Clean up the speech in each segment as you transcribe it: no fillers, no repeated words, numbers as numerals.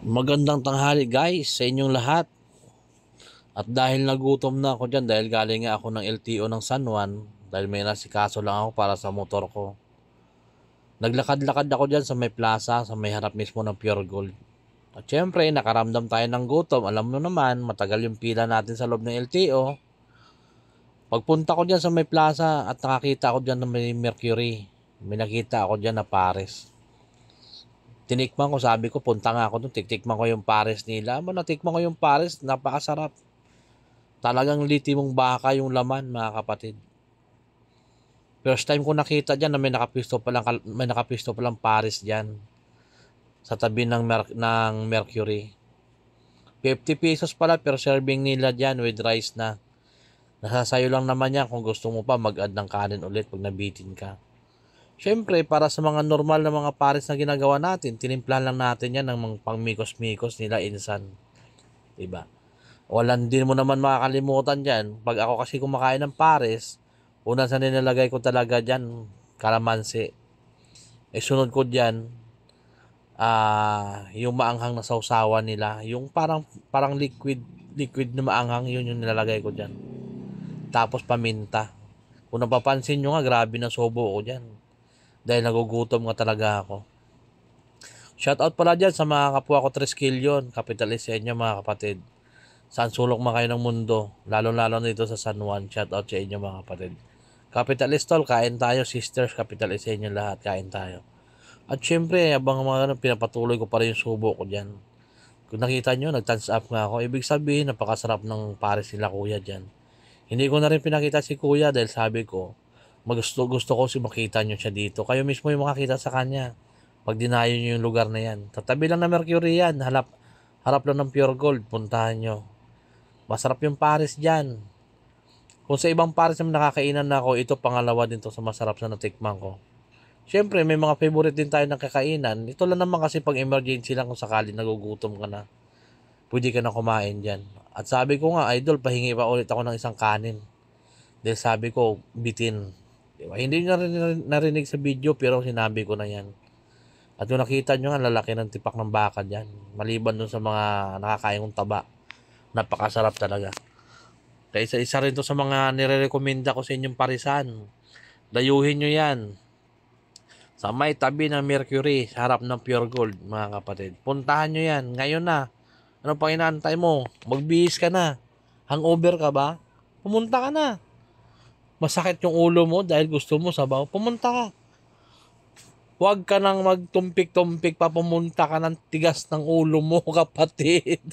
Magandang tanghali guys sa inyong lahat. At dahil nagutom na ako dyan, dahil galing nga ako ng LTO ng San Juan, dahil may nasikaso lang ako para sa motor ko. Naglakad-lakad ako dyan sa may plaza, sa may harap mismo ng Pure Gold. At syempre, nakaramdam tayo ng gutom. Alam mo naman, matagal yung pila natin sa loob ng LTO. Pagpunta ko dyan sa may plaza at nakakita ako dyan ng may Mercury. May nakita ako dyan na Pares. Tinikman ko, sabi ko, punta nga ako doon, tiktikman ko yung Pares nila. Natikman ko yung Pares, napakasarap. Talagang litimong baka yung laman, mga kapatid. First time ko nakita dyan na may nakapisto palang Pares dyan sa tabi ng Mercury. 50 pesos pala per serving nila dyan with rice na. Nasasayo lang naman yan kung gusto mo pa mag-add ng kanin ulit pag nabitin ka. Siyempre, para sa mga normal na mga Pares na ginagawa natin, tinimplahan lang natin yan ng mga pangmikos-mikos nila insan. Diba? Walang din mo naman makakalimutan dyan. Pag ako kasi kumakain ng Pares, una sa nilalagay ko talaga dyan, kalamansi. Sunod ko dyan, yung maanghang na sausawan nila. Yung parang liquid na maanghang, yun yung nilalagay ko dyan. Tapos paminta. Kung napapansin nyo nga, grabe na sobo ko dyan. Dahil nagugutom nga talaga ako. Shoutout pala dyan sa mga kapwa ko Triskelion. Kapitalis sa inyo mga kapatid. Saan sulok man kayo ng mundo, lalo-lalo dito sa San Juan. Shoutout sa inyo mga kapatid. Capitalist tol, kain tayo. Sisters, capitalist sa inyo lahat, kain tayo. At syempre, abang mga pinapatuloy ko pa rin yung subo ko dyan. Kung nakita nyo, nag-thumbs up nga ako. Ibig sabihin, napakasarap ng Pares nila kuya dyan. Hindi ko na rin pinakita si kuya dahil sabi ko, gusto ko si makita nyo siya dito. Kayo mismo yung makakita sa kanya. Pag dinayo nyo yung lugar na yan. Tatabi lang na Mercury yan. Harap lang ng Pure Gold. Puntahan nyo. Masarap yung Pares dyan. Kung sa ibang Pares na nakakainan na ako, ito pangalawa din to sa masarap na natikman ko. Siyempre, may mga favorite din tayo ng kakainan. Ito lang naman kasi pag emergency lang kung sakali nagugutom ka na. Pwede ka na kumain dyan. At sabi ko nga, idol, pahingi pa ulit ako ng isang kanin. Dahil sabi ko, bitin. Diba? Hindi nyo narinig sa video pero sinabi ko na yan. At kung nakita nyo nga, lalaki ng tipak ng baka dyan. Maliban dun sa mga nakakain kong taba. Napakasarap talaga. Kaya isa rin to sa mga nire-recommenda ko sa inyong parisan. Dayuhin nyo yan. Sa may tabi ng Mercury, sa harap ng Pure Gold, mga kapatid. Puntahan nyo yan. Ngayon na. Ano pang inaantay mo? Magbihis ka na. Hangover ka ba? Pumunta ka na. Masakit yung ulo mo dahil gusto mo sabaw. Pumunta ka. Huwag ka nang magtumpik-tumpik pa. Pumunta ka ng tigas ng ulo mo, kapatid.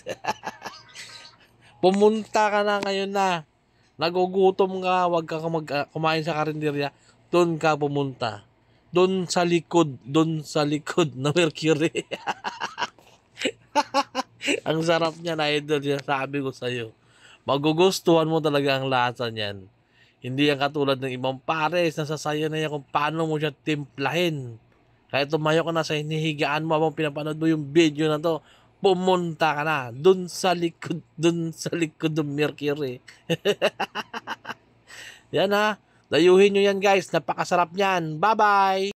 Pumunta ka na ngayon na. Nagugutom ka, huwag ka kumain sa karinderya. Doon ka pumunta. Doon sa likod na Mercury. Ang sarap niya na idol, sabi ko sa'yo. Magugustuhan mo talaga ang lasa niyan. Hindi yan katulad ng ibang Pares, nasasayo na yan kung paano mo siya timplahin. Kaya tumayo ka na sa hinihigaan mo habang pinapanood mo yung video na to. Pumunta ka na dun sa likod ng Mercury. Yan ha. Dayuhin nyo yan guys. Napakasarap niyan. Bye-bye!